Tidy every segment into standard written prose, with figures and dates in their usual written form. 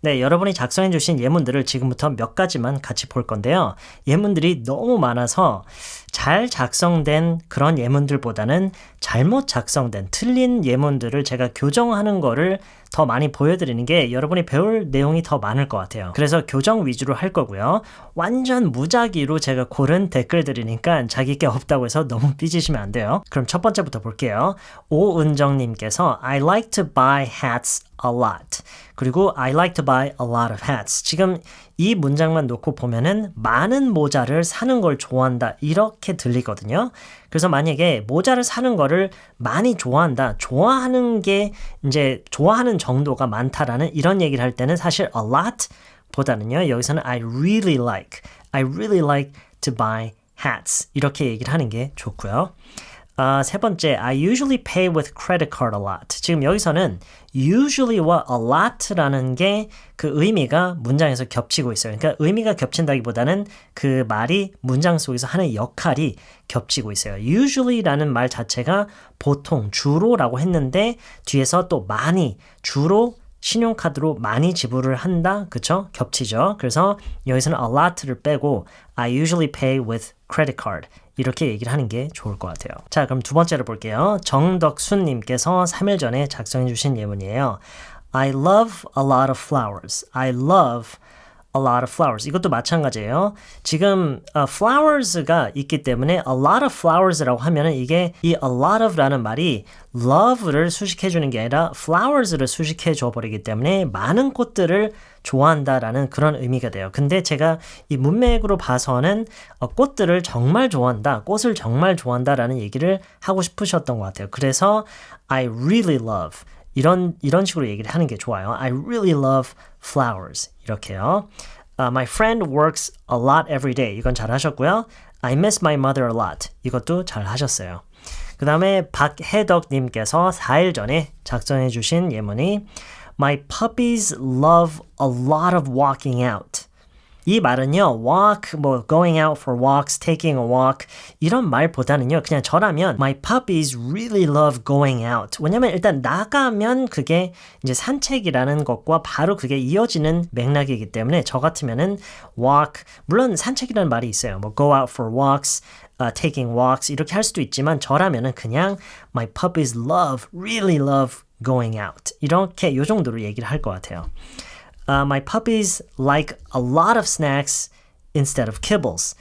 네, 여러분이 작성해 주신 예문들을 지금부터 몇 가지만 같이 볼 건데요. 예문들이 너무 많아서 잘 작성된 그런 예문들보다는 잘못 작성된 틀린 예문들을 제가 교정하는 거를 더 많이 보여드리는 게 여러분이 배울 내용이 더 많을 것 같아요. 그래서 교정 위주로 할 거고요. 완전 무작위로 제가 고른 댓글들이니까 자기 게 없다고 해서 너무 삐지시면 안 돼요. 그럼 첫 번째부터 볼게요. 오은정님께서 I like to buy hats a lot. 그리고 I like to buy a lot of hats. 지금 이 문장만 놓고 보면은 많은 모자를 사는 걸 좋아한다 이렇게 들리거든요. 그래서 만약에 모자를 사는 거를 많이 좋아한다, 좋아하는 게 이제 좋아하는 정도가 많다라는 이런 얘기를 할 때는 사실 a lot 보다는요. 여기서는 I really like to buy hats 이렇게 얘기를 하는 게 좋고요. 세 번째, I usually pay with credit card a lot. 지금 여기서는 usually와 a lot라는 게 그 의미가 문장에서 겹치고 있어요. 그러니까 의미가 겹친다기보다는 그 말이 문장 속에서 하는 역할이 겹치고 있어요. usually라는 말 자체가 보통, 주로라고 했는데 뒤에서 또 많이, 주로 신용카드로 많이 지불을 한다. 그쵸? 겹치죠. 그래서 여기서는 a lot를 빼고 I usually pay with credit card. 이렇게 얘기를 하는 게 좋을 것 같아요. 자, 그럼 두 번째로 볼게요. 정덕순님께서 3일 전에 작성해 주신 예문이에요. I love a lot of flowers. I love a lot of flowers. 이것도 마찬가지예요. 지금 flowers가 있기 때문에 a lot of flowers라고 하면은 이게 이 a lot of라는 말이 love를 수식해 주는 게 아니라 flowers를 수식해 줘 버리기 때문에 많은 꽃들을 좋아한다라는 그런 의미가 돼요. 근데 제가 이 문맥으로 봐서는 꽃들을 정말 좋아한다, 꽃을 정말 좋아한다라는 얘기를 하고 싶으셨던 것 같아요. 그래서 I really love 이런 식으로 얘기를 하는 게 좋아요. I really love flowers. 이렇게요. My friend works a lot every day. 이건 잘 하셨고요. I miss my mother a lot. 이것도 잘 하셨어요. 그 다음에 박혜덕님께서 4일 전에 작성해 주신 예문이 My puppies love a lot of walking out. 이 말은요, walk, going out for walks, taking a walk 이런 말보다는요, 그냥 저라면 My puppies really love going out. 왜냐면 일단 나가면 그게 이제 산책이라는 것과 바로 그게 이어지는 맥락이기 때문에 저 같으면은 walk, 물론 산책이라는 말이 있어요. go out for walks, taking walks 이렇게 할 수도 있지만 저라면은 그냥 My puppies really love going out. 이렇게 요 정도로 얘기를 할 것 같아요. My puppies like a lot of snacks instead of kibbles.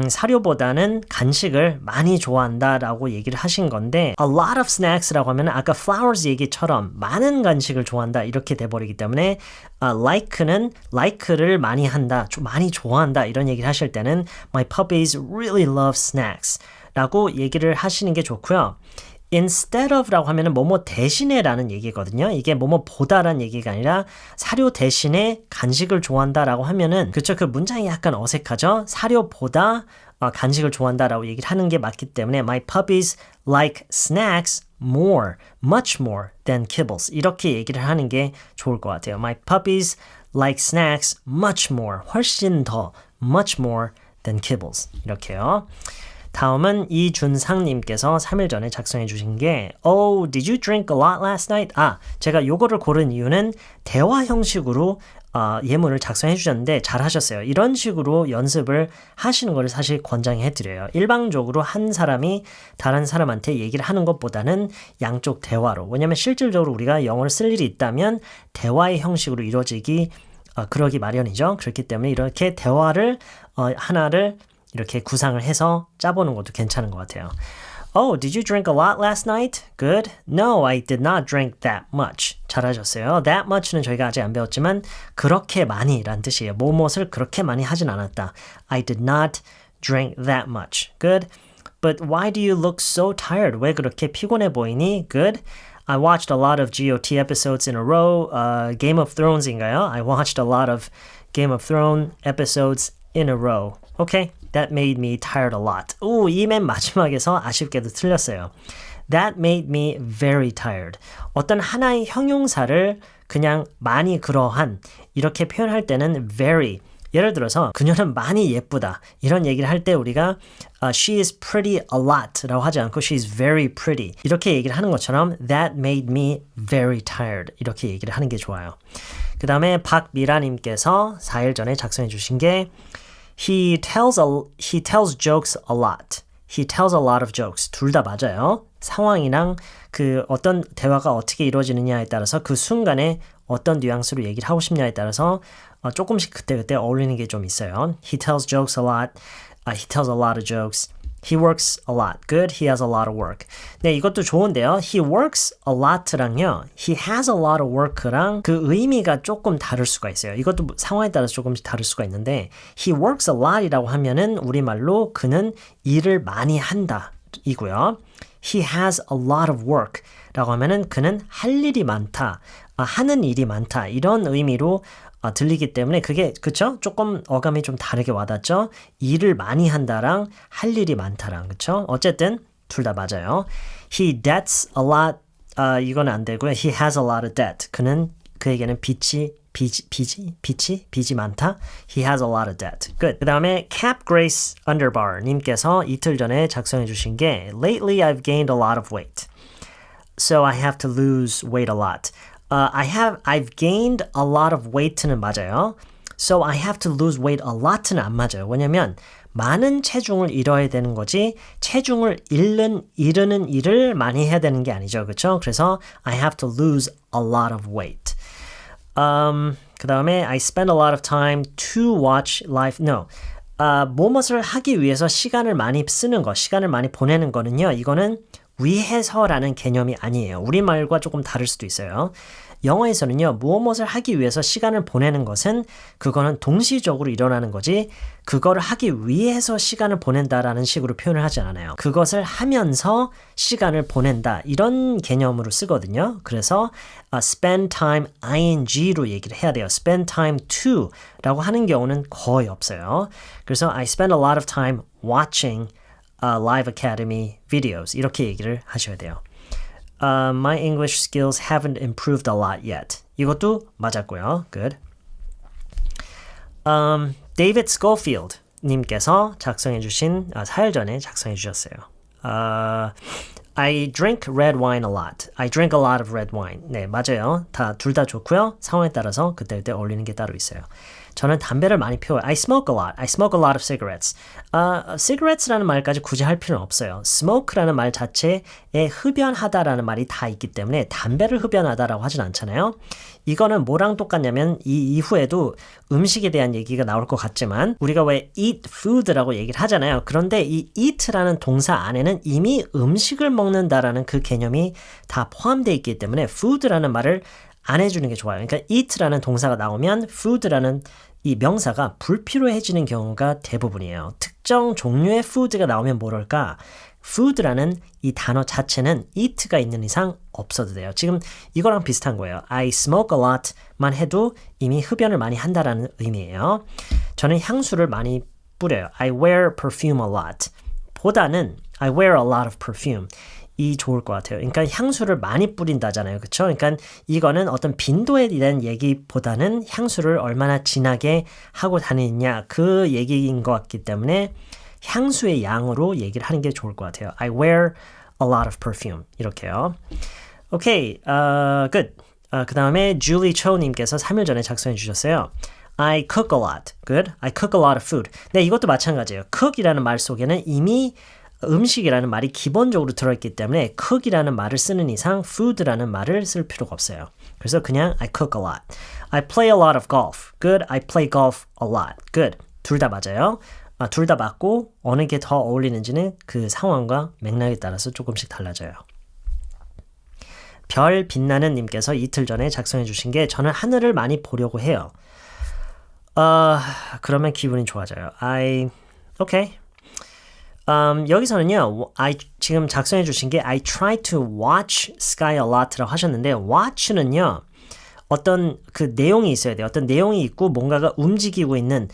사료보다는 간식을 많이 좋아한다라고 얘기를 하신 건데 a lot of snacks라고 하면 아까 flowers 얘기처럼 많은 간식을 좋아한다 이렇게 돼버리기 때문에 like를 많이 한다, 많이 좋아한다 이런 얘기를 하실 때는 my puppies really love snacks 라고 얘기를 하시는 게 좋고요. instead of라고 하면은 뭐뭐 대신에 라는 얘기거든요. 이게 뭐뭐 보다라는 얘기가 아니라 사료 대신에 간식을 좋아한다라고 하면은 그쵸, 그 문장이 약간 어색하죠. 사료보다 간식을 좋아한다라고 얘기를 하는 게 맞기 때문에 my puppies like snacks more, much more than kibbles 이렇게 얘기를 하는 게 좋을 것 같아요. My puppies like snacks much more, 훨씬 더 much more than kibbles 이렇게요. 다음은 이준상님께서 3일 전에 작성해 주신 게 Oh, did you drink a lot last night? 제가 요거를 고른 이유는 대화 형식으로 예문을 작성해 주셨는데 잘 하셨어요. 이런 식으로 연습을 하시는 걸 사실 권장해 드려요. 일방적으로 한 사람이 다른 사람한테 얘기를 하는 것보다는 양쪽 대화로. 왜냐면 실질적으로 우리가 영어를 쓸 일이 있다면 대화의 형식으로 이루어지기 그러기 마련이죠. 그렇기 때문에 이렇게 대화를 하나를 이렇게 구상을 해서 짜보는 것도 괜찮은 것 같아요. Oh, did you drink a lot last night? Good. No, I did not drink that much. 잘하셨어요. That much는 저희가 아직 안 배웠지만 그렇게 많이 란 뜻이에요. 뭐뭇을 그렇게 많이 하진 않았다. I did not drink that much. Good. But why do you look so tired? 왜 그렇게 피곤해 보이니? Good. I watched a lot of GOT episodes in a row. Game of Thrones인가요? I watched a lot of Game of Thrones episodes in a row. Okay. That made me tired a lot. 이 맨 마지막에서 아쉽게도 틀렸어요. That made me very tired. 어떤 하나의 형용사를 그냥 많이 그러한 이렇게 표현할 때는 very 예를 들어서 그녀는 많이 예쁘다. 이런 얘기를 할 때 우리가 she is pretty a lot 라고 하지 않고 she is very pretty. 이렇게 얘기를 하는 것처럼 that made me very tired. 이렇게 얘기를 하는 게 좋아요. 그 다음에 박미라님께서 4일 전에 작성해 주신 게 he tells jokes a lot. He tells a lot of jokes. 둘 다 맞아요. 상황이랑 그 어떤 대화가 어떻게 이루어지느냐에 따라서 그 순간에 어떤 뉘앙스로 얘기를 하고 싶냐에 따라서 조금씩 그때그때 어울리는 게 좀 있어요. He tells jokes a lot. He tells a lot of jokes. He works a lot. Good. He has a lot of work. 네, 이것도 좋은데요. He works a lot랑요. He has a lot of work랑 그 의미가 조금 다를 수가 있어요. 이것도 상황에 따라서 조금씩 다를 수가 있는데 He works a lot이라고 하면은 우리말로 그는 일을 많이 한다 이고요. He has a lot of work 라고 하면은 그는 할 일이 많다. 하는 일이 많다. 이런 의미로 들리기 때문에 그게 그쵸? 조금 어감이 좀 다르게 와닿죠? 일을 많이 한다랑 할 일이 많다랑 그쵸? 어쨌든 둘 다 맞아요. He debts a lot. 이건 안 되고요. He has a lot of debt. 그에게는 빚이 많다. He has a lot of debt. Good. 그 다음에 Cap Grace Underbar 님께서 이틀 전에 작성해 주신 게 Lately I've gained a lot of weight. So I have to lose weight a lot. I've gained a lot of weight는 맞아요. So I have to lose weight a lot는 안 맞아요. 왜냐면 많은 체중을 잃어야 되는 거지 체중을 이르는 일을 많이 해야 되는 게 아니죠. 그렇죠? 그래서 I have to lose a lot of weight. 그 다음에 I spend a lot of time to watch live. No. 무엇을 하기 위해서 시간을 많이 쓰는 거, 시간을 많이 보내는 거는요. 이거는 위해서라는 개념이 아니에요. 우리말과 조금 다를 수도 있어요. 영어에서는요. 무엇을 하기 위해서 시간을 보내는 것은 그거는 동시적으로 일어나는 거지 그거를 하기 위해서 시간을 보낸다라는 식으로 표현을 하지 않아요. 그것을 하면서 시간을 보낸다 이런 개념으로 쓰거든요. 그래서 spend time ing로 얘기를 해야 돼요. spend time to 라고 하는 경우는 거의 없어요. 그래서 I spend a lot of time watching Live Academy videos 이렇게 얘기를 하셔야 돼요. My English skills haven't improved a lot yet. 이것도 맞았고요. Good. David Schofield 님께서 작성해 주신 4일 전에 작성해 주셨어요. I drink red wine a lot. I drink a lot of red wine. 네, 맞아요. 둘 다 좋고요. 상황에 따라서 그때그때 어울리는 게 따로 있어요. 저는 담배를 많이 피워요. I smoke a lot. I smoke a lot of cigarettes. cigarettes라는 말까지 굳이 할 필요는 없어요. smoke라는 말 자체에 흡연하다라는 말이 다 있기 때문에 담배를 흡연하다라고 하진 않잖아요. 이거는 뭐랑 똑같냐면 이 이후에도 음식에 대한 얘기가 나올 것 같지만 우리가 왜 eat food라고 얘기를 하잖아요. 그런데 이 eat라는 동사 안에는 이미 음식을 먹는다라는 그 개념이 다 포함되어 있기 때문에 food라는 말을 안 해주는 게 좋아요. 그러니까 eat라는 동사가 나오면 food라는 이 명사가 불필요해지는 경우가 대부분이에요. 특정 종류의 food가 나오면 뭐랄까 food라는 이 단어 자체는 eat가 있는 이상 없어도 돼요. 지금 이거랑 비슷한 거예요. I smoke a lot만 해도 이미 흡연을 많이 한다라는 의미예요. 저는 향수를 많이 뿌려요. I wear perfume a lot 보다는 I wear a lot of perfume 이 좋을 것 같아요. 그러니까 향수를 많이 뿌린다잖아요. 그렇죠? 그러니까 이거는 어떤 빈도에 대한 얘기보다는 향수를 얼마나 진하게 하고 다니느냐 그 얘기인 것 같기 때문에 향수의 양으로 얘기를 하는 게 좋을 것 같아요. I wear a lot of perfume. 이렇게요. 오케이, good. 그 다음에 Julie Cho 님께서 3일 전에 작성해 주셨어요. I cook a lot. Good. I cook a lot of food. 네, 이것도 마찬가지예요. cook이라는 말 속에는 이미 음식이라는 말이 기본적으로 들어있기 때문에 cook이라는 말을 쓰는 이상 food라는 말을 쓸 필요가 없어요. 그래서 그냥 I cook a lot. I play a lot of golf. Good. I play golf a lot. Good. 둘 다 맞아요. 둘 다 맞고 어느 게 더 어울리는지는 그 상황과 맥락에 따라서 조금씩 달라져요. 별 빛나는 님께서 이틀 전에 작성해 주신 게 저는 하늘을 많이 보려고 해요. 그러면 기분이 좋아져요. Okay. 여기서는요, 지금 작성해 주신 게 I try to watch sky a lot라고 하셨는데 watch는요, 어떤 그 내용이 있어야 돼요. 어떤 내용이 있고 뭔가가 움직이고 있는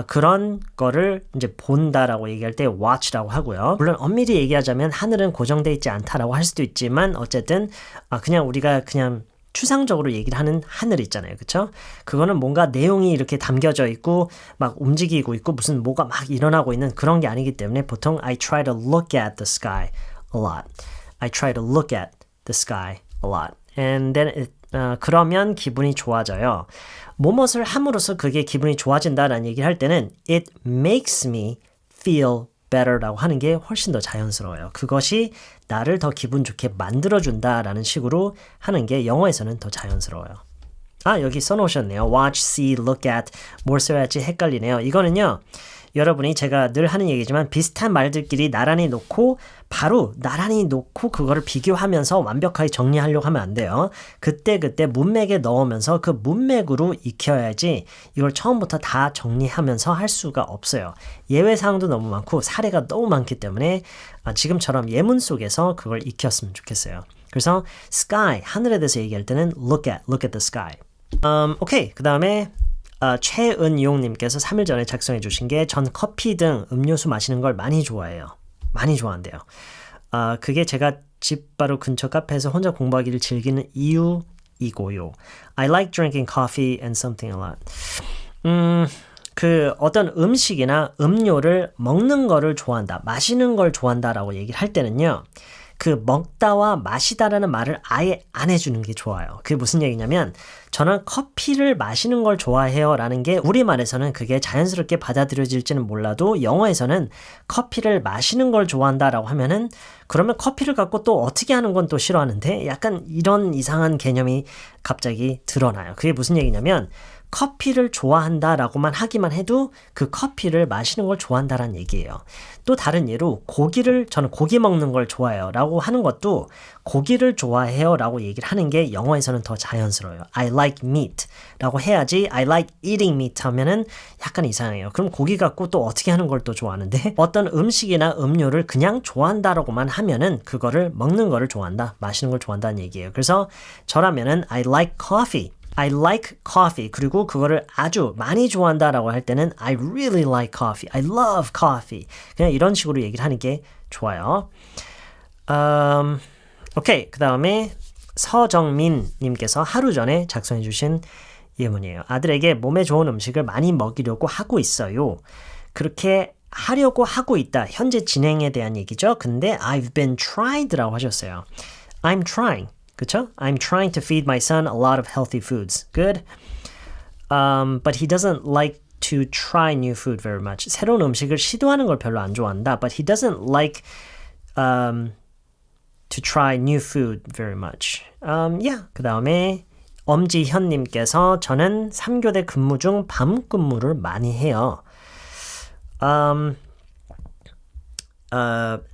그런 거를 이제 본다라고 얘기할 때 watch라고 하고요. 물론 엄밀히 얘기하자면 하늘은 고정되어 있지 않다라고 할 수도 있지만 어쨌든 그냥 우리가 그냥 추상적으로 얘기를 하는 하늘 있잖아요. 그쵸? 그거는 뭔가 내용이 이렇게 담겨져 있고 막 움직이고 있고 무슨 뭐가 막 일어나고 있는 그런 게 아니기 때문에 보통 I try to look at the sky a lot. I try to look at the sky a lot. And then 그러면 기분이 좋아져요. 뭐뭇을 함으로써 그게 기분이 좋아진다라는 얘기를 할 때는 it makes me feel better라고 하는 게 훨씬 더 자연스러워요. 그것이 나를 더 기분 좋게 만들어준다라는 식으로 하는 게 영어에서는 더 자연스러워요. 여기 써놓으셨네요. watch, see, look at 뭘 써야지 헷갈리네요. 이거는요. 여러분이 제가 늘 하는 얘기지만 비슷한 말들끼리 나란히 놓고 바로 나란히 놓고 그거를 비교하면서 완벽하게 정리하려고 하면 안 돼요. 그때 문맥에 넣으면서 그 문맥으로 익혀야지 이걸 처음부터 다 정리하면서 할 수가 없어요. 예외사항도 너무 많고 사례가 너무 많기 때문에 지금처럼 예문 속에서 그걸 익혔으면 좋겠어요. 그래서 sky, 하늘에 대해서 얘기할 때는 look at the sky. 오케이, 그 다음에 최은용님께서 3일 전에 작성해 주신 게 전 커피 등 음료수 마시는 걸 많이 좋아해요. 많이 좋아한대요. 그게 제가 집 바로 근처 카페에서 혼자 공부하기를 즐기는 이유이고요. I like drinking coffee and something a lot. 그 어떤 음식이나 음료를 먹는 거를 좋아한다, 마시는 걸 좋아한다라고 얘기를 할 때는요. 그 먹다와 마시다라는 말을 아예 안 해주는 게 좋아요. 그게 무슨 얘기냐면 저는 커피를 마시는 걸 좋아해요 라는 게 우리말에서는 그게 자연스럽게 받아들여질지는 몰라도 영어에서는 커피를 마시는 걸 좋아한다라고 하면은 그러면 커피를 갖고 또 어떻게 하는 건 또 싫어하는데 약간 이런 이상한 개념이 갑자기 드러나요. 그게 무슨 얘기냐면 커피를 좋아한다라고만 하기만 해도 그 커피를 마시는 걸 좋아한다라는 얘기예요. 또 다른 예로 저는 고기 먹는 걸 좋아해요 라고 하는 것도 고기를 좋아해요 라고 얘기를 하는 게 영어에서는 더 자연스러워요. I like meat 라고 해야지 I like eating meat 하면은 약간 이상해요. 그럼 고기 갖고 또 어떻게 하는 걸 또 좋아하는데 어떤 음식이나 음료를 그냥 좋아한다라고만 하면은 그거를 먹는 거를 좋아한다, 마시는 걸 좋아한다는 얘기예요. 그래서 저라면은 I like coffee. I like coffee. 그리고 그거를 아주 많이 좋아한다라고 할 때는 I really like coffee. I love coffee. 그냥 이런 식으로 얘기를 하는 게 좋아요. 오케이. 그 다음에 서정민 님께서 하루 전에 작성해 주신 예문이에요. 아들에게 몸에 좋은 음식을 많이 먹이려고 하고 있어요. 그렇게 하려고 하고 있다. 현재 진행에 대한 얘기죠. 근데 I've been tried라고 하셨어요. I'm trying. 그쵸? I'm trying to feed my son a lot of healthy foods. Good. But he doesn't like to try new food very much. 새로운 음식을 시도하는 걸 별로 안 좋아한다. But he doesn't like to try new food very much. Yeah. 그 다음에 엄지현님께서 저는 3교대 근무 중 밤 근무를 많이 해요.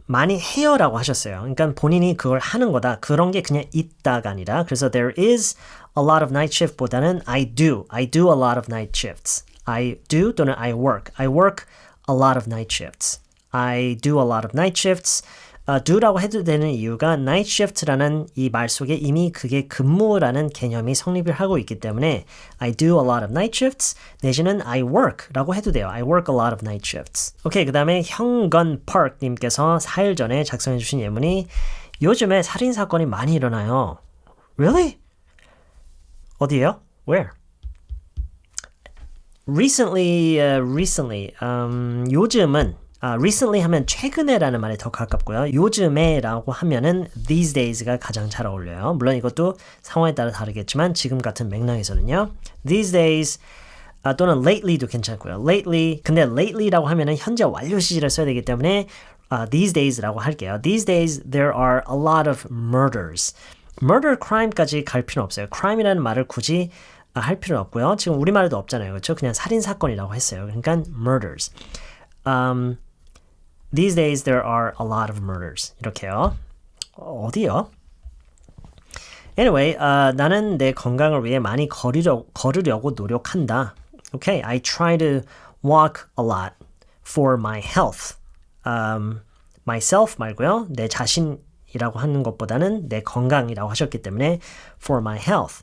많이 해요라고 하셨어요. 그러니까 본인이 그걸 하는 거다. 그런 게 그냥 있다가 아니라 그래서 there is a lot of night shift 보다는 I do a lot of night shifts. I do 또는 I work a lot of night shifts. I do a lot of night shifts. do라고 해도 되는 이유가 night shift라는 이 말 속에 이미 그게 근무라는 개념이 성립을 하고 있기 때문에 I do a lot of night shifts 내지는 I work라고 해도 돼요. I work a lot of night shifts. 오케이, 그 다음에 형건park님께서 4일 전에 작성해 주신 예문이 요즘에 살인사건이 많이 일어나요. Really? 어디에요? Where? Recently, 요즘은 recently 하면 최근에라는 말에 더 가깝고요. 요즘에라고 하면은 these days가 가장 잘 어울려요. 물론 이것도 상황에 따라 다르겠지만 지금 같은 맥락에서는요. these days 또는 lately도 괜찮고요. lately, 근데 lately라고 하면은 현재 완료 시제를 써야 되기 때문에 these days라고 할게요. These days there are a lot of murders. murder crime까지 갈 필요는 없어요. crime이라는 말을 굳이 할 필요는 없고요. 지금 우리말에도 없잖아요. 그렇죠? 그냥 살인사건이라고 했어요. 그러니까 murders. These days there are a lot of murders. 이렇게요. 어디요? Anyway, 나는 내 건강을 위해 많이 걸으려고 노력한다. Okay, I try to walk a lot for my health. myself 말고요. 내 자신이라고 하는 것보다는 내 건강이라고 하셨기 때문에 for my health.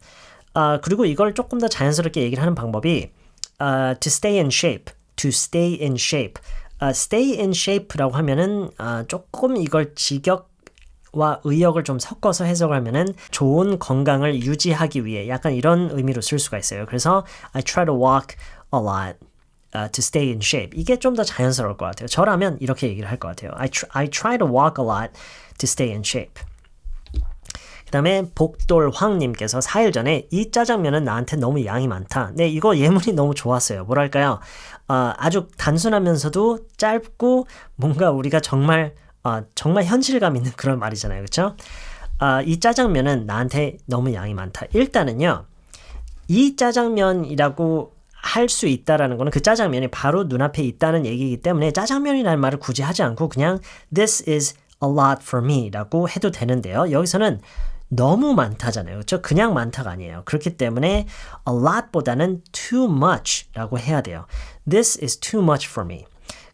그리고 이걸 조금 더 자연스럽게 얘기를 하는 방법이 to stay in shape. To stay in shape. stay in shape라고 하면은 조금 이걸 와 의역을 좀 섞어서 해석하면은 좋은 건강을 유지하기 위해 약간 이런 의미로 쓸 수가 있어요. 그래서 I try to walk a lot to stay in shape. 이게 좀 더 자연스러울 것 같아요. 저라면 이렇게 얘기를 할 것 같아요. I try to walk a lot to stay in shape. 그 다음에 복돌황님께서 4일 전에 이 짜장면은 나한테 너무 양이 많다. 네, 이거 예문이 너무 좋았어요. 뭐랄까요? 아주 단순하면서도 짧고 뭔가 우리가 정말 현실감 있는 그런 말이잖아요. 그렇죠? 이 짜장면은 나한테 너무 양이 많다. 일단은요. 이 짜장면이라고 할 수 있다라는 거는 그 짜장면이 바로 눈앞에 있다는 얘기이기 때문에 짜장면이라는 말을 굳이 하지 않고 그냥 This is a lot for me 라고 해도 되는데요. 여기서는 너무 많다잖아요. 그렇죠? 그냥 많다가 아니에요. 그렇기 때문에 a lot보다는 too much 라고 해야 돼요. This is too much for me.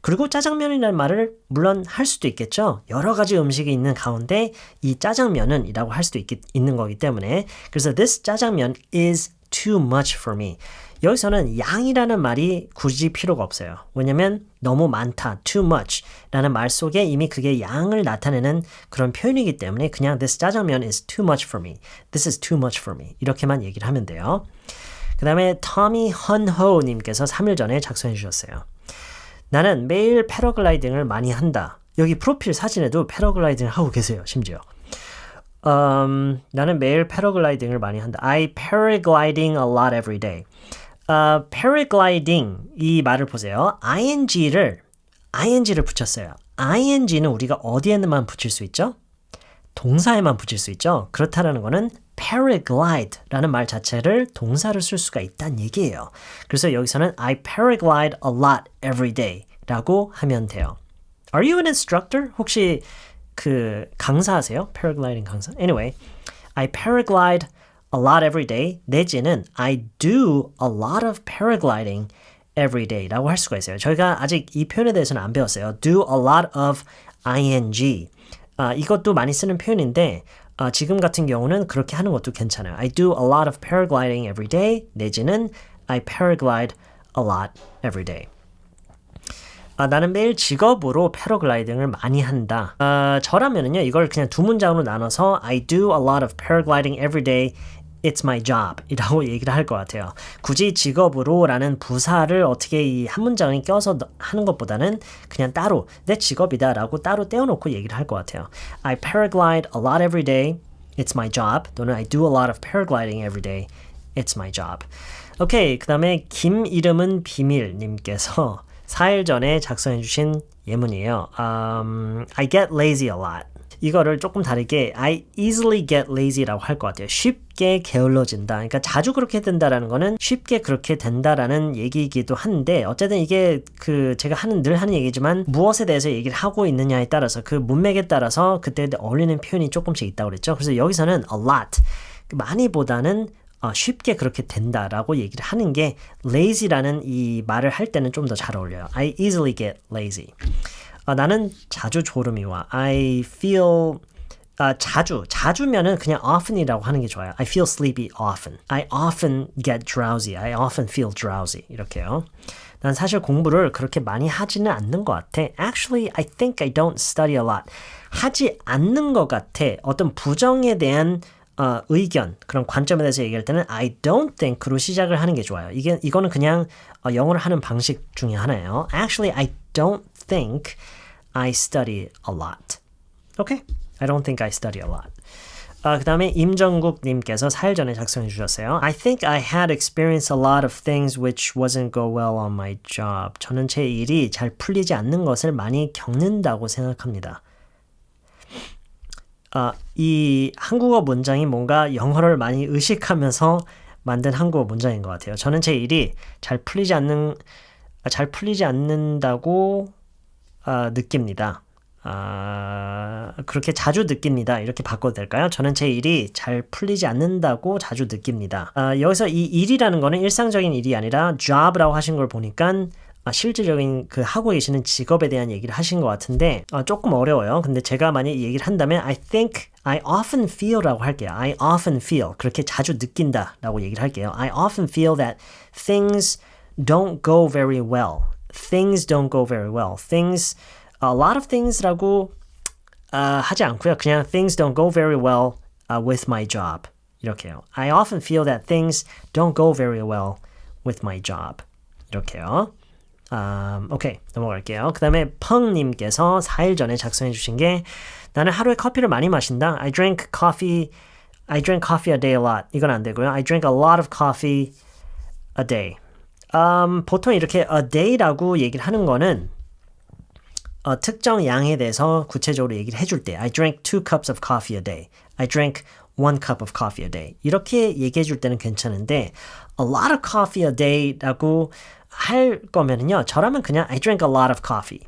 그리고 짜장면이라는 말을 물론 할 수도 있겠죠. 여러 가지 음식이 있는 가운데 이 짜장면은 이라고 할 수도 있는 거기 때문에 그래서 this 짜장면 is too much for me. 여기서는 양이라는 말이 굳이 필요가 없어요. 왜냐면 너무 많다, too much 라는 말 속에 이미 그게 양을 나타내는 그런 표현이기 때문에 그냥 this 짜장면 is too much for me. This is too much for me. 이렇게만 얘기를 하면 돼요. 그 다음에 터미 헌호님께서 3일 전에 작성해 주셨어요. 나는 매일 패러글라이딩을 많이 한다. 여기 프로필 사진에도 패러글라이딩을 하고 계세요. 심지어. 나는 매일 패러글라이딩을 많이 한다. I paragliding a lot every day. paragliding 이 말을 보세요. ing를 붙였어요. ing는 우리가 어디에만 붙일 수 있죠? 동사에만 붙일 수 있죠. 그렇다라는 거는 paraglide라는 말 자체를 동사를 쓸 수가 있다는 얘기예요. 그래서 여기서는 I paraglide a lot every day 라고 하면 돼요. Are you an instructor? 혹시 그 강사하세요? paragliding 강사? Anyway, I paraglide a lot every day 내지는 I do a lot of paragliding every day 라고 할 수가 있어요. 저희가 아직 이 표현에 대해서는 안 배웠어요. do a lot of ing. 이것도 많이 쓰는 표현인데 지금 같은 경우는 그렇게 하는 것도 괜찮아요. I do a lot of paragliding every day 내지는 I paraglide a lot every day. 나는 매일 직업으로 패러글라이딩을 많이 한다. 저라면은요 이걸 그냥 두 문장으로 나눠서 I do a lot of paragliding every day. It's my job 이라고 얘기를 할 것 같아요. 굳이 직업으로 라는 부사를 어떻게 이 한 문장에 껴서 하는 것보다는 그냥 따로 내 직업이다 라고 따로 떼어놓고 얘기를 할 것 같아요. I paraglide a lot every day. It's my job. 또는 I do a lot of paragliding every day. It's my job. 오케이, 그 다음에 김 이름은 비밀 님께서 4일 전에 작성해 주신 예문이에요. I get lazy a lot. 이거를 조금 다르게 I easily get lazy라고 할 것 같아요. 쉽게 게을러진다. 그러니까 자주 그렇게 된다라는 거는 쉽게 그렇게 된다라는 얘기이기도 한데 어쨌든 이게 제가 늘 하는 얘기지만 무엇에 대해서 얘기를 하고 있느냐에 따라서 그 문맥에 따라서 그때 어울리는 표현이 조금씩 있다고 그랬죠. 그래서 여기서는 a lot 많이보다는 쉽게 그렇게 된다라고 얘기를 하는 게 lazy라는 이 말을 할 때는 좀 더 잘 어울려요. I easily get lazy. 나는 자주 졸음이 와. I feel 자주면은 그냥 often이라고 하는 게 좋아요. I feel sleepy often. I often get drowsy. I often feel drowsy. 이렇게요. 난 사실 공부를 그렇게 많이 하지는 않는 것 같아. Actually, I think I don't study a lot. 하지 않는 것 같아. 어떤 부정에 대한 의견, 그런 관점에 대해서 얘기할 때는 I don't think로 시작을 하는 게 좋아요. 이거는 그냥 영어를 하는 방식 중에 하나예요. Actually, I don't think I study a lot. Okay? I don't think I study a lot. 그 다음에 임정국 님께서 4일 전에 작성해 주셨어요. I think I had experienced a lot of things which wasn't go well on my job. 저는 제 일이 잘 풀리지 않는 것을 많이 겪는다고 생각합니다. 이 한국어 문장이 뭔가 영어를 많이 의식하면서 만든 한국어 문장인 것 같아요. 저는 제 일이 잘 풀리지 않는다고 느낍니다. 그렇게 자주 느낍니다. 이렇게 바꿔도 될까요? 저는 제 일이 잘 풀리지 않는다고 자주 느낍니다. 여기서 이 일이라는 거는 일상적인 일이 아니라 job라고 하신 걸 보니까 실질적인 하고 계시는 직업에 대한 얘기를 하신 것 같은데 조금 어려워요. 근데 제가 만약에 얘기를 한다면 I think I often feel라고 할게요. I often feel 그렇게 자주 느낀다라고 얘기를 할게요. I often feel that things don't go very well. Things don't go very well. Things, a lot of things라고 하지 않고요. 그냥 things don't go very well with my job. 이렇게요. I often feel that things don't go very well with my job. 이렇게요. 오케이, 넘어갈게요. 그 다음에 펑님께서 4일 전에 작성해 주신 게 나는 하루에 커피를 많이 마신다. I drink coffee a day a lot. 이건 안 되고요. I drink a lot of coffee a day. 보통 이렇게 a day라고 얘기를 하는 거는 특정 양에 대해서 구체적으로 얘기를 해줄 때 I drink 2 cups of coffee a day. I drink 1 cup of coffee a day. 이렇게 얘기해 줄 때는 괜찮은데 a lot of coffee a day라고 할 거면은요. 저라면 그냥 I drink a lot of coffee.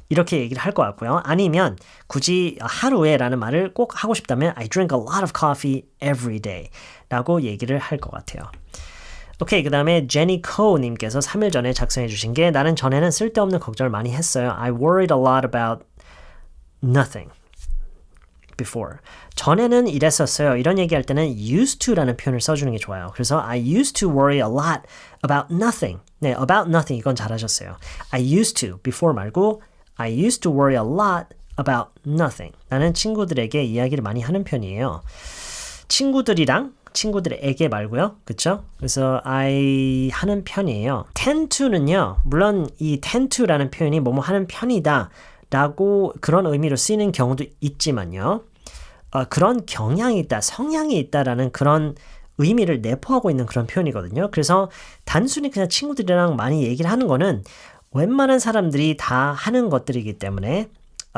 이렇게 얘기를 할 것 같고요. 아니면 굳이 하루에 라는 말을 꼭 하고 싶다면 I drink a lot of coffee every day 라고 얘기를 할 것 같아요. 오케이, 그 다음에 제니 코님께서 3일 전에 작성해 주신 게 나는 전에는 쓸데없는 걱정을 많이 했어요. I worried a lot about nothing before. 전에는 이랬었어요. 이런 얘기할 때는 used to라는 표현을 써주는 게 좋아요. 그래서 I used to worry a lot about nothing. 네, about nothing 이건 잘하셨어요. I used to, before 말고 I used to worry a lot about nothing. 나는 친구들에게 이야기를 많이 하는 편이에요. 친구들에게 말고요. 그쵸? 그래서 I 하는 편이에요. tend to는요. 물론 이 tend to라는 표현이 뭐뭐 하는 편이다 라고 그런 의미로 쓰이는 경우도 있지만요. 그런 경향이 있다, 성향이 있다라는 그런 의미를 내포하고 있는 그런 표현이거든요. 그래서 단순히 그냥 친구들이랑 많이 얘기를 하는 거는 웬만한 사람들이 다 하는 것들이기 때문에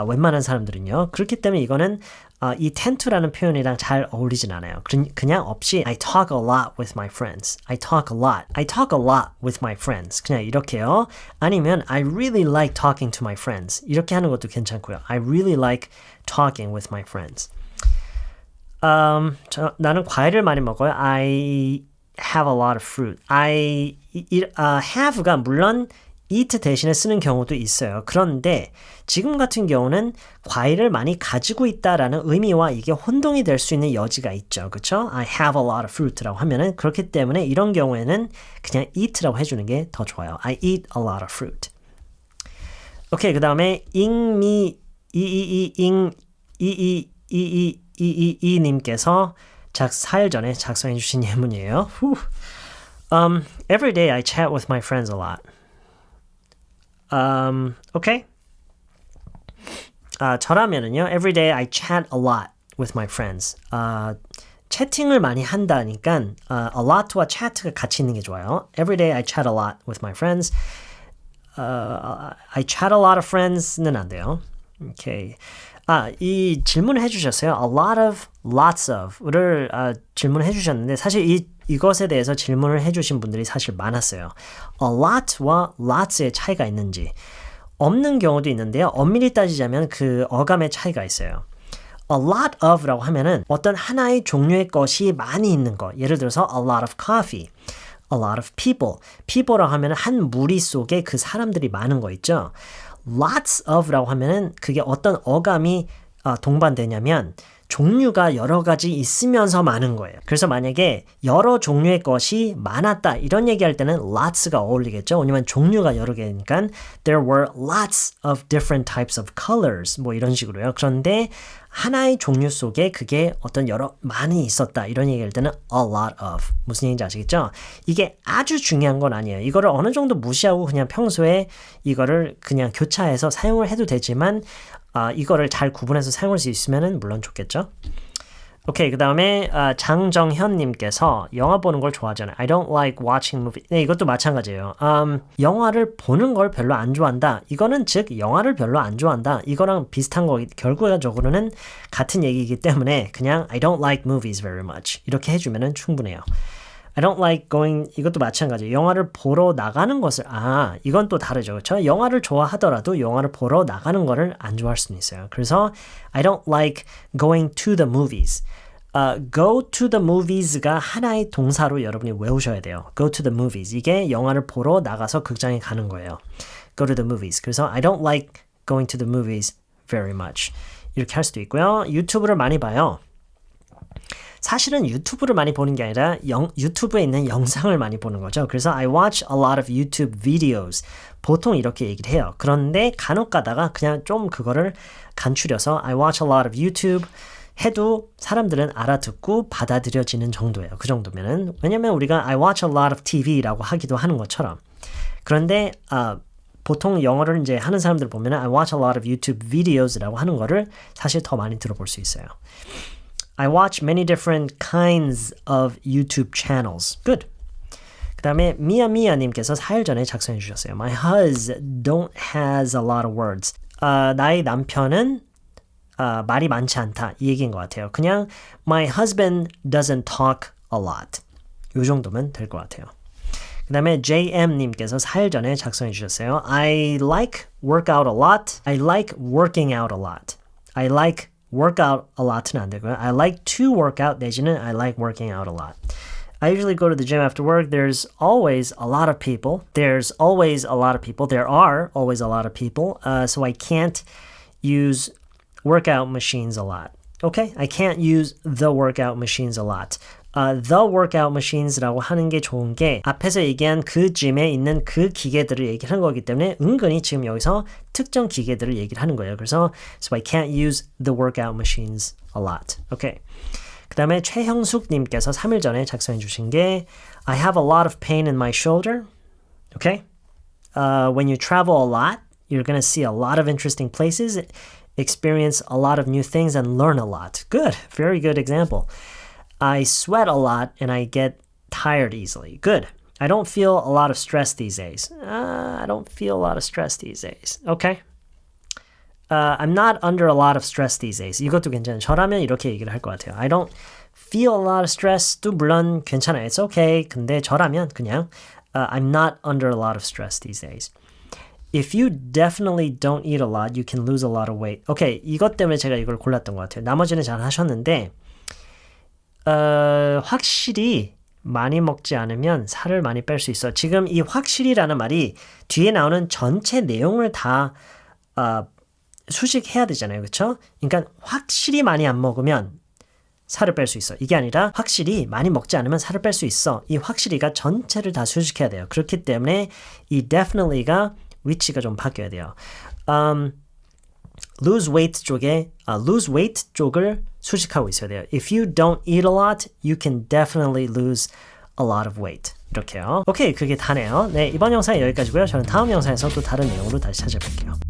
웬만한 사람들은요. 그렇기 때문에 이거는 이 tend to라는 표현이랑 잘 어울리진 않아요. 그냥 없이 I talk a lot with my friends. I talk a lot with my friends. 그냥 이렇게요. 아니면 I really like talking to my friends. 이렇게 하는 것도 괜찮고요. I really like talking with my friends. 나는 과일을 많이 먹어요. I have a lot of fruit. have가 물론 eat 대신에 쓰는 경우도 있어요. 그런데 지금 같은 경우는 과일을 많이 가지고 있다라는 의미와 이게 혼동이 될 수 있는 여지가 있죠. 그렇죠? I have a lot of fruit라고 하면은 그렇기 때문에 이런 경우에는 그냥 eat라고 해주는 게 더 좋아요. I eat a lot of fruit. 오케이, 그 다음에 님께서 4일 전에 작성해 주신 예문이에요. Every day I chat with my friends a lot. Okay. 저라면은요, every day I chat a lot with my friends. 채팅을 많이 한다니까 a lot와 chat가 같이 있는 게 좋아요. Every day I chat a lot with my friends. I chat a lot of friends는 안 돼요. Okay. 이 질문을 해주셨어요. A lot of, lots of를 질문을 해주셨는데 사실 이것에 대해서 질문을 해주신 분들이 사실 많았어요. A lot와 lots의 차이가 있는지 없는 경우도 있는데요. 엄밀히 따지자면 그 어감의 차이가 있어요. A lot of라고 하면은 어떤 하나의 종류의 것이 많이 있는 것. 예를 들어서 a lot of coffee, a lot of people. people라고 하면은 한 무리 속에 그 사람들이 많은 거 있죠. lots of라고 하면은 그게 어떤 어감이 동반되냐면 종류가 여러 가지 있으면서 많은 거예요. 그래서 만약에 여러 종류의 것이 많았다 이런 얘기할 때는 lots가 어울리겠죠. 왜냐면 종류가 여러 개니까 there were lots of different types of colors 뭐 이런 식으로요. 그런데 하나의 종류 속에 그게 어떤 많이 있었다 이런 얘기할 때는 a lot of 무슨 얘기인지 아시겠죠? 이게 아주 중요한 건 아니에요. 이거를 어느 정도 무시하고 그냥 평소에 이거를 그냥 교차해서 사용을 해도 되지만 이거를 잘 구분해서 사용할 수 있으면 물론 좋겠죠. 오케이, 그 다음에 장정현님께서 영화 보는 걸 좋아하잖아요. I don't like watching movie. 네, 이것도 마찬가지예요. 영화를 보는 걸 별로 안 좋아한다. 이거는 즉 영화를 별로 안 좋아한다. 이거랑 비슷한 거 결과적으로는 같은 얘기이기 때문에 그냥 I don't like movies very much 이렇게 해주면 충분해요. I don't like going 이것도 마찬가지예요. 영화를 보러 나가는 것을 이건 또 다르죠. 그렇죠? 영화를 좋아하더라도 영화를 보러 나가는 거를 안 좋아할 수는 있어요. 그래서 I don't like going to the movies. Go to the movies가 하나의 동사로 여러분이 외우셔야 돼요. Go to the movies. 이게 영화를 보러 나가서 극장에 가는 거예요. Go to the movies. 그래서 I don't like going to the movies very much. 이렇게 할 수도 있고요. 유튜브를 많이 봐요. 사실은 유튜브를 많이 보는 게 아니라 유튜브에 있는 영상을 많이 보는 거죠. 그래서 I watch a lot of YouTube videos. 보통 이렇게 얘기를 해요. 그런데 간혹 가다가 그냥 좀 그거를 간추려서 I watch a lot of YouTube 해도 사람들은 알아듣고 받아들여지는 정도예요. 그 정도면은. 왜냐면 우리가 I watch a lot of TV라고 하기도 하는 것처럼. 그런데 보통 영어를 이제 하는 사람들 보면은 I watch a lot of YouTube videos라고 하는 거를 사실 더 많이 들어볼 수 있어요. I watch many different kinds of YouTube channels. Good. 그 다음에 미야미야님께서 4일 전에 작성해 주셨어요. My husband has a lot of words. 나의 남편은 말이 많지 않다. 이 얘기인 것 같아요. 그냥 My husband doesn't talk a lot. 이 정도면 될 것 같아요. 그 다음에 JM님께서 4일 전에 작성해 주셨어요. I like workout a lot. I like working out a lot. I like workout a lot는 안 되고요. I like to work out 내지는 I like working out a lot. I usually go to the gym after work. There's always a lot of people. There's always a lot of people. There are always a lot of people. So I can't use workout machines a lot. Okay? I can't use the workout machines a lot. The workout machines라고 하는 게 좋은 게 앞에서 얘기한 그 짐에 있는 그 기계들을 얘기하는 거기 때문에 은근히 지금 여기서 특정 기계들을 얘기를 하는 거예요. 그래서 So I can't use the workout machines a lot. Okay. 그 다음에 최형숙님께서 3일 전에 작성해 주신 게 I have a lot of pain in my shoulder. Okay? When you travel a lot, you're going to see a lot of interesting places, experience a lot of new things, and learn a lot. Good. Very good example. I sweat a lot and I get tired easily. Good. I don't feel a lot of stress these days. I don't feel a lot of stress these days. Okay. I'm not under a lot of stress these days. 이것도 괜찮아요. 저라면 이렇게 얘기를 할 것 같아요. I don't feel a lot of stress도 물론 괜찮아요. It's okay. 근데 저라면 그냥 I'm not under a lot of stress these days. If you definitely don't eat a lot, you can lose a lot of weight. Okay. 이것 때문에 제가 이걸 골랐던 것 같아요. 나머지는 잘 하셨는데 확실히 많이 먹지 않으면 살을 많이 뺄 수 있어. 지금 이 확실히라는 말이 뒤에 나오는 전체 내용을 다 수식해야 되잖아요. 그렇죠? 그러니까 확실히 많이 안 먹으면 살을 뺄 수 있어. 이게 아니라 확실히 많이 먹지 않으면 살을 뺄 수 있어. 이 확실히가 전체를 다 수식해야 돼요. 그렇기 때문에 이 definitely가 위치가 좀 바뀌어야 돼요. lose weight 쪽에 lose weight 쪽을 수식하고 있어야 돼요. If you don't eat a lot, you can definitely lose a lot of weight. 이렇게요. 오케이, 그게 다네요. 네, 이번 영상은 여기까지고요. 저는 다음 영상에서 또 다른 내용으로 다시 찾아뵐게요.